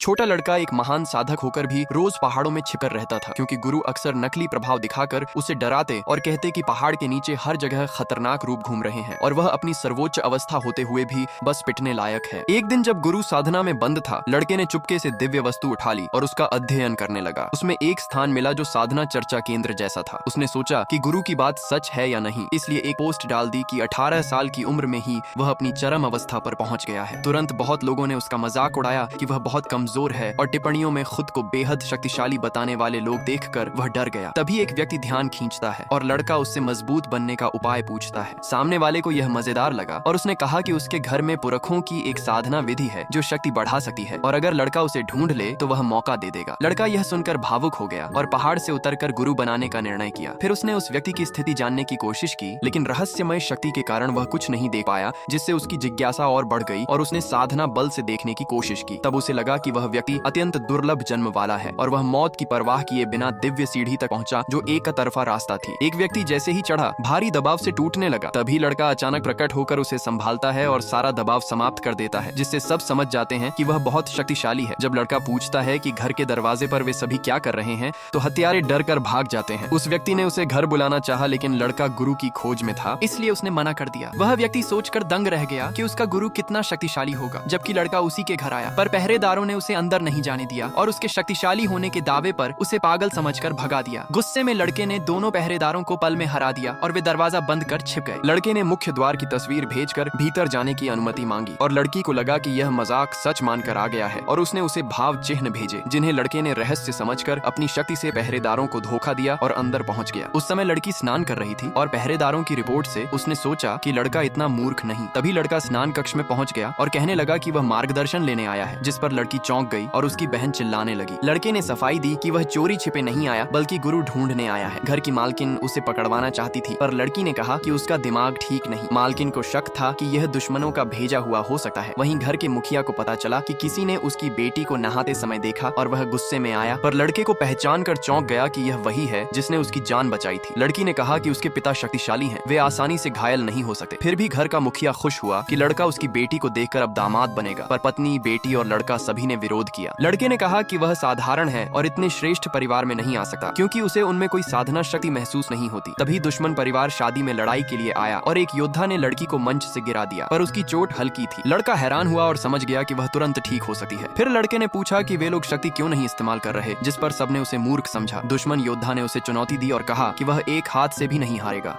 छोटा लड़का एक महान साधक होकर भी रोज पहाड़ों में छिपकर रहता था, क्योंकि गुरु अक्सर नकली प्रभाव दिखाकर उसे डराते और कहते कि पहाड़ के नीचे हर जगह खतरनाक रूप घूम रहे हैं और वह अपनी सर्वोच्च अवस्था होते हुए भी बस पिटने लायक है। एक दिन जब गुरु साधना में बंद था, लड़के ने चुपके से दिव्य वस्तु उठा ली और उसका अध्ययन करने लगा। उसमें एक स्थान मिला जो साधना चर्चा केंद्र जैसा था। उसने सोचा कि गुरु की बात सच है या नहीं, इसलिए एक पोस्ट डाल दी कि 18 साल की उम्र में ही वह अपनी चरम अवस्था पर पहुंच गया है। तुरंत बहुत लोगों ने उसका मजाक उड़ाया कि वह बहुत कमजोर है और टिप्पणियों में खुद को बेहद शक्तिशाली बताने वाले लोग देखकर वह डर गया। तभी एक व्यक्ति ध्यान खींचता है और लड़का उससे मजबूत बनने का उपाय पूछता है। सामने वाले को यह मजेदार लगा और उसने कहा कि उसके घर में पुरखों की एक साधना विधि है जो शक्ति बढ़ा सकती है और अगर लड़का उसे ढूंढ ले तो वह मौका दे देगा। लड़का यह सुनकर भावुक हो गया और पहाड़ से उतरकर गुरु बनाने का निर्णय किया। फिर उसने उस व्यक्ति की स्थिति जानने की कोशिश की, लेकिन रहस्यमय शक्ति के कारण वह कुछ नहीं देख पाया, जिससे उसकी जिज्ञासा और बढ़ गई और उसने साधना बल से देखने की कोशिश की। तब उसे लगा कि वह व्यक्ति अत्यंत दुर्लभ जन्म वाला है और वह मौत की परवाह किए बिना दिव्य सीढ़ी तक पहुंचा जो एक तरफा रास्ता थी। एक व्यक्ति जैसे ही चढ़ा, भारी दबाव से टूटने लगा। तभी लड़का अचानक प्रकट होकर उसे संभालता है और सारा दबाव समाप्त कर देता है, जिससे सब समझ जाते हैं कि वह बहुत शक्तिशाली है। जब लड़का पूछता है कि घर के दरवाजे पर वे सभी क्या कर रहे हैं, तो हत्यारे डर कर भाग जाते हैं। उस व्यक्ति ने उसे घर बुलाना चाहा, लेकिन लड़का गुरु की खोज में था, इसलिए उसने मना कर दिया। वह व्यक्ति सोचकर दंग रह गया कि उसका गुरु कितना शक्तिशाली होगा, जबकि लड़का उसी के घर आया। पर पहरेदारों ने उसे अंदर नहीं जाने दिया और उसके शक्तिशाली होने के दावे पर उसे पागल समझकर भगा दिया। गुस्से में लड़के ने दोनों पहरेदारों को पल में हरा दिया और वे दरवाजा बंद कर छिप गए। लड़के ने मुख्य द्वार की तस्वीर भेजकर भीतर जाने की अनुमति मांगी और लड़की को लगा कि यह मजाक सच मानकर आ गया है और उसने उसे भाव चिन्ह भेजे, जिन्हें लड़के ने रहस्य समझकर अपनी शक्ति से पहरेदारों को धोखा दिया और अंदर पहुंच गया। उस समय लड़की स्नान कर रही थी और पहरेदारों की रिपोर्ट से उसने सोचा कि लड़का इतना मूर्ख नहीं। तभी लड़का स्नान कक्ष में पहुंच गया और कहने लगा कि वह मार्गदर्शन लेने आया है, जिस पर लड़की चौंक गई और उसकी बहन चिल्लाने लगी। लड़के ने सफाई दी कि वह चोरी छिपे नहीं आया, बल्कि गुरु ढूंढने आया है। घर की मालकिन उसे पकड़वाना चाहती थी, पर लड़की ने कहा कि उसका दिमाग ठीक नहीं। मालकिन को शक था कि यह दुश्मनों का भेजा हुआ हो सकता है। वहीं घर के मुखिया को पता चला कि किसी ने उसकी बेटी को नहाते समय देखा और वह गुस्से में आया, पर लड़के को पहचान कर चौंक गया कि यह वही है जिसने उसकी जान बचाई थी। लड़की ने कहा कि उसके पिता शक्तिशाली हैं, वे आसानी से घायल नहीं हो सकते। फिर भी घर का मुखिया खुश हुआ कि लड़का उसकी बेटी को देखकर अब दामाद बनेगा, पर पत्नी, बेटी और लड़का सभी ने विरोध किया। लड़के ने कहा कि वह साधारण है और इतने श्रेष्ठ परिवार में नहीं आ सकता, क्योंकि उसे उनमें कोई साधना शक्ति महसूस नहीं होती। तभी दुश्मन परिवार शादी में लड़ाई के लिए आया और एक योद्धा ने लड़की को मंच से गिरा दिया, पर उसकी चोट हल्की थी। लड़का हैरान हुआ और समझ गया कि वह तुरंत ठीक हो सकती है। फिर लड़के ने पूछा कि वे लोग शक्ति क्यों नहीं इस्तेमाल कर रहे, जिस पर सबने उसे मूर्ख समझा। दुश्मन योद्धा ने उसे चुनौती दी और कहा कि वह एक हाथ से भी नहीं हारेगा।